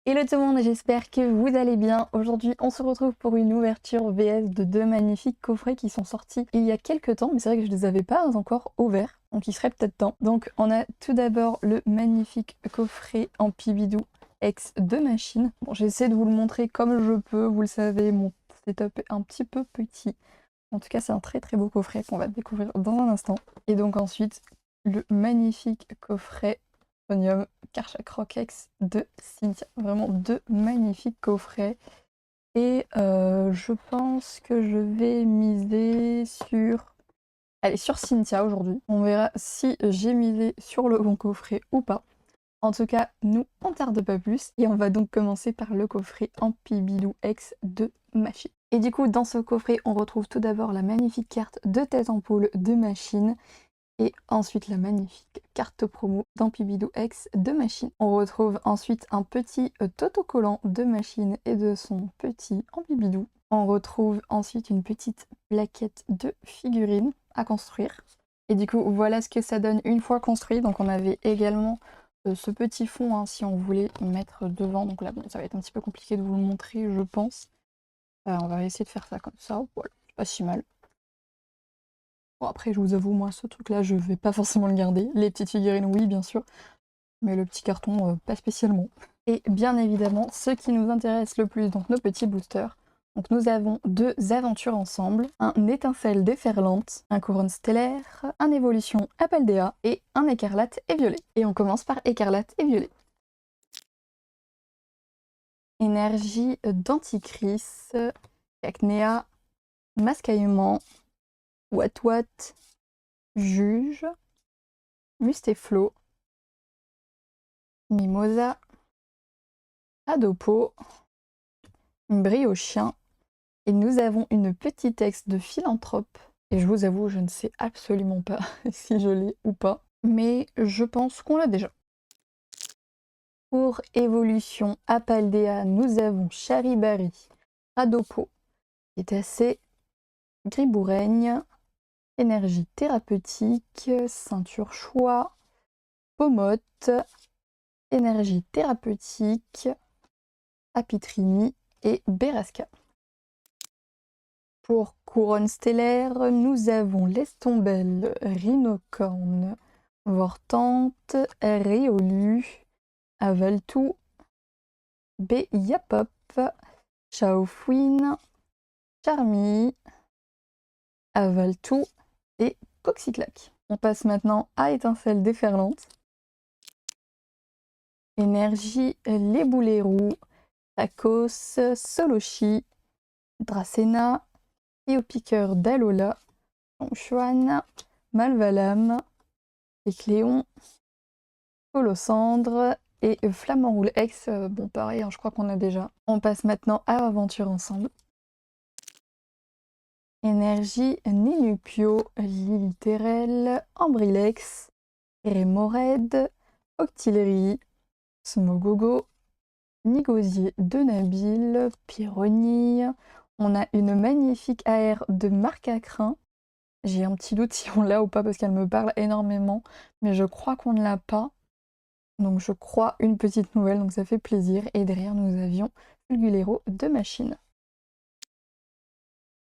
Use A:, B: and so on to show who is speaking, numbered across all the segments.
A: Hello tout le monde, j'espère que vous allez bien. Aujourd'hui, on se retrouve pour une ouverture VS de deux magnifiques coffrets qui sont sortis il y a quelques temps, mais c'est vrai que je les avais pas encore ouverts, donc il serait peut-être temps. Donc on a tout d'abord le magnifique coffret en Pibidou X de machine. Bon, j'essaie de vous le montrer comme je peux, vous le savez, mon setup est un petit peu petit. En tout cas, c'est un très très beau coffret qu'on va découvrir dans un instant. Et donc ensuite, le magnifique coffret Onium Karchak Rockex de Cynthia. Vraiment deux magnifiques coffrets. Et je pense que je vais miser sur... Allez, sur Cynthia aujourd'hui. On verra si j'ai misé sur le bon coffret ou pas. En tout cas, nous, on tarde pas plus. Et on va donc commencer par le coffret Ampibidou X de Machine. Et du coup, dans ce coffret, on retrouve tout d'abord la magnifique carte de tête ampoule de Machine. Et ensuite la magnifique carte promo d'Ampibidou X de Machine. On retrouve ensuite un petit autocollant de Machine et de son petit Ampibidou. On retrouve ensuite une petite plaquette de figurines à construire. Et du coup, voilà ce que ça donne une fois construit. Donc on avait également ce petit fond, hein, si on voulait mettre devant. Donc là, bon, ça va être un petit peu compliqué de vous le montrer, je pense. On va essayer de faire ça comme ça. Voilà, c'est pas si mal. Bon, après, je vous avoue, moi, ce truc-là, je vais pas forcément le garder. Les petites figurines, oui, bien sûr. Mais le petit carton, pas spécialement. Et bien évidemment, ce qui nous intéresse le plus, donc nos petits boosters. Donc nous avons deux aventures ensemble, un étincelle déferlante, un couronne stellaire, un évolution Apaldea et un écarlate et violet. Et on commence par écarlate et violet. Énergie d'Antichrist, Cacnea, Mascaillement, Watwat, Juge, Mustéflo, Mimosa, Adopo, Briochien, et nous avons une petite ex de philanthrope. Et je vous avoue, je ne sais absolument pas si je l'ai ou pas, mais je pense qu'on l'a déjà. Pour évolution Apaldea, nous avons Charibari, Adopo, qui est assez Griboureigne, énergie thérapeutique, ceinture choix, Pomote, énergie thérapeutique, Apitrini et Berasca. Pour couronne stellaire, nous avons l'Estombelle, Rhinocorne, Vortante, Réolu, Avaltou, Beyapop, Chaofouine, Charmy, Avaltou et Coxyclac. On passe maintenant à Étincelle déferlante. Énergie, les boulets roux, Tacos, Solochi, Dracena, Piqueur d'Alola, Chuan, Malvalam, Écléon, Colossandre et Flamant Roule X. Bon, pareil, hein, je crois qu'on a déjà. On passe maintenant à Aventure ensemble. Énergie, Nilupio, Liliterel, Ambrilex, Rémored, Octillerie, Smogogo, Nigosier de Nabil, Pyronille. On a une magnifique AR de Marcacrin. J'ai un petit doute si on l'a ou pas parce qu'elle me parle énormément, mais je crois qu'on ne l'a pas. Donc je crois une petite nouvelle, donc ça fait plaisir. Et derrière nous avions Fulgulero de Machine.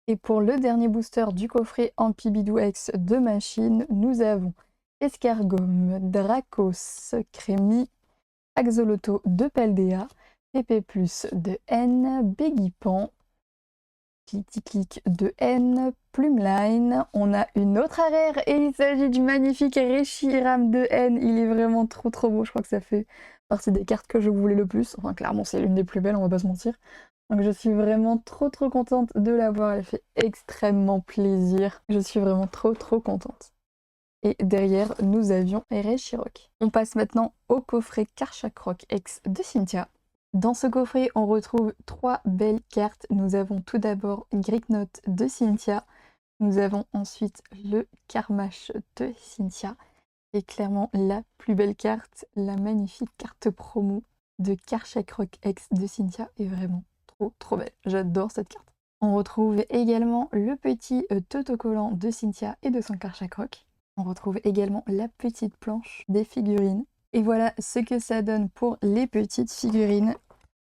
A: Et pour le dernier booster du coffret Ampibidou X de Machine, nous avons Escargome, Dracos, Crémy, Axoloto de Paldea, PP+, de N, Béguipan, Clitic de N, Plumeline. On a une autre rare et il s'agit du magnifique Reshiram de N. Il est vraiment trop beau, je crois que ça fait partie des cartes que je voulais le plus. Enfin clairement c'est l'une des plus belles, on va pas se mentir. Donc je suis vraiment trop contente de l'avoir, elle fait extrêmement plaisir. Je suis vraiment trop contente. Et derrière nous avions Reshirock. On passe maintenant au coffret Karchak Rock X de Cynthia. Dans ce coffret, on retrouve trois belles cartes. Nous avons tout d'abord Greek Note de Cynthia. Nous avons ensuite le Karmash de Cynthia. Et clairement, la plus belle carte, la magnifique carte promo de Karchak Rock X de Cynthia est vraiment trop belle. J'adore cette carte. On retrouve également le petit autocollant de Cynthia et de son Karchak Rock. On retrouve également la petite planche des figurines. Et voilà ce que ça donne pour les petites figurines.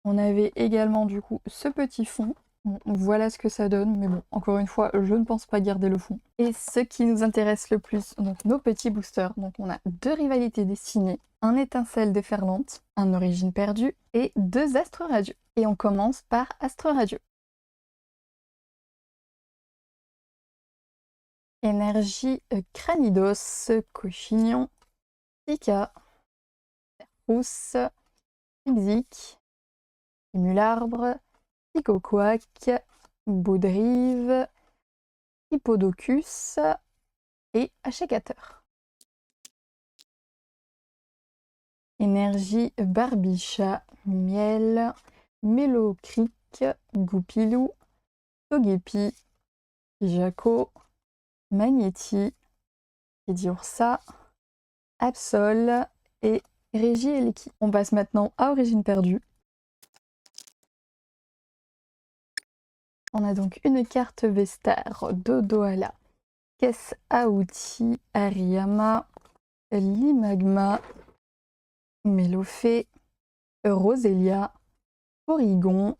A: On avait également du coup ce petit fond. Bon, voilà ce que ça donne, mais bon, encore une fois, je ne pense pas garder le fond. Et ce qui nous intéresse le plus, donc nos petits boosters. Donc on a 2 rivalités destinées, un étincelle déferlante, un origine perdue et 2 astres radieux. Et on commence par astre radieux. Énergie Cranidos, Cochignon, Pika, Rousse, Pixik, Simularbre, Psychoquack, Baudrive, Hippodocus et Achécateur. Énergie Barbicha, Miel, Mélocric, Goupilou, Togepi, Jaco, Magnéti, Idioursa, Absol et Régieleki. On passe maintenant à Origine perdue. On a donc une carte Vestar, Dodoala, Caisse à outils, Ariyama, Limagma, Mélofée, Roselia, Porygon,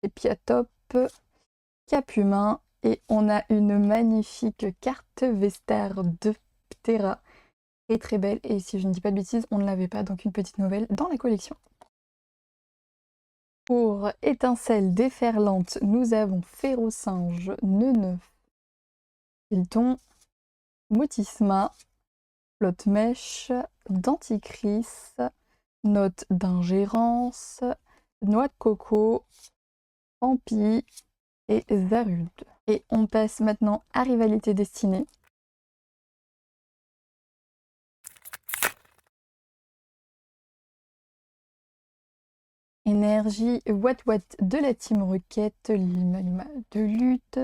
A: Epiatop, Capumin et on a une magnifique carte Vestar de Ptera, très très belle et si je ne dis pas de bêtises, on ne l'avait pas, donc une petite nouvelle dans la collection. Pour Étincelle déferlante, nous avons Férocinge, Neunef, Hilton, Motisma, Flotte-Mèche, Denticris, Note d'ingérence, Noix de coco, Ampi et Zarude. Et on passe maintenant à Rivalité destinée. Énergie Watt de la Team Rocket, Limagma de Lutte,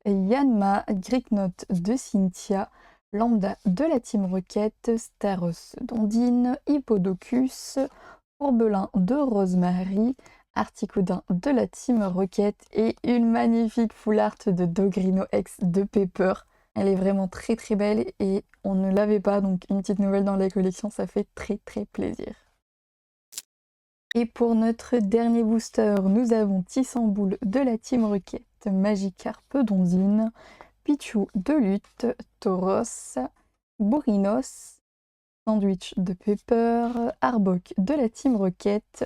A: Yanma, Greeknote de Cynthia, Lambda de la Team Rocket, Staros d'Ondine, Hippodocus, Courbelin de Rosemary, Articoudin de la Team Rocket et une magnifique full art de Dogrino X de Pepper. Elle est vraiment très très belle et on ne l'avait pas, donc une petite nouvelle dans la collection, ça fait très très plaisir. Et pour notre dernier booster, nous avons Tissamboule de la Team Rocket, Magikarp d'Ondine, Pichu de Lutte, Tauros, Bourrinos, Sandwich de Pepper, Arbok de la Team Rocket,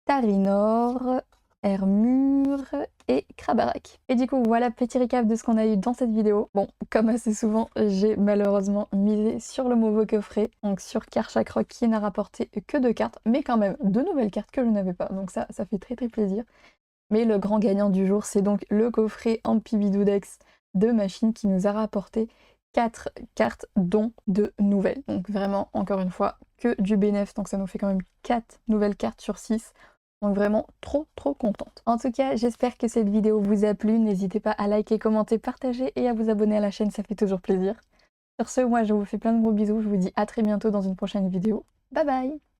A: Tarinor, Hermure et Krabarak. Et du coup, voilà, petit récap de ce qu'on a eu dans cette vidéo. Bon, comme assez souvent, j'ai malheureusement misé sur le mauvais coffret, donc sur Karchakrok qui n'a rapporté que 2 cartes, mais quand même 2 nouvelles cartes que je n'avais pas, donc ça fait très très plaisir. Mais le grand gagnant du jour, c'est donc le coffret Ampibidoudex de Machine qui nous a rapporté 4 cartes dont 2 nouvelles. Donc vraiment, encore une fois, que du bénéf, donc ça nous fait quand même 4 nouvelles cartes sur 6. Donc vraiment trop contente. En tout cas, j'espère que cette vidéo vous a plu. N'hésitez pas à liker, commenter, partager et à vous abonner à la chaîne, ça fait toujours plaisir. Sur ce, moi je vous fais plein de gros bisous. Je vous dis à très bientôt dans une prochaine vidéo. Bye bye!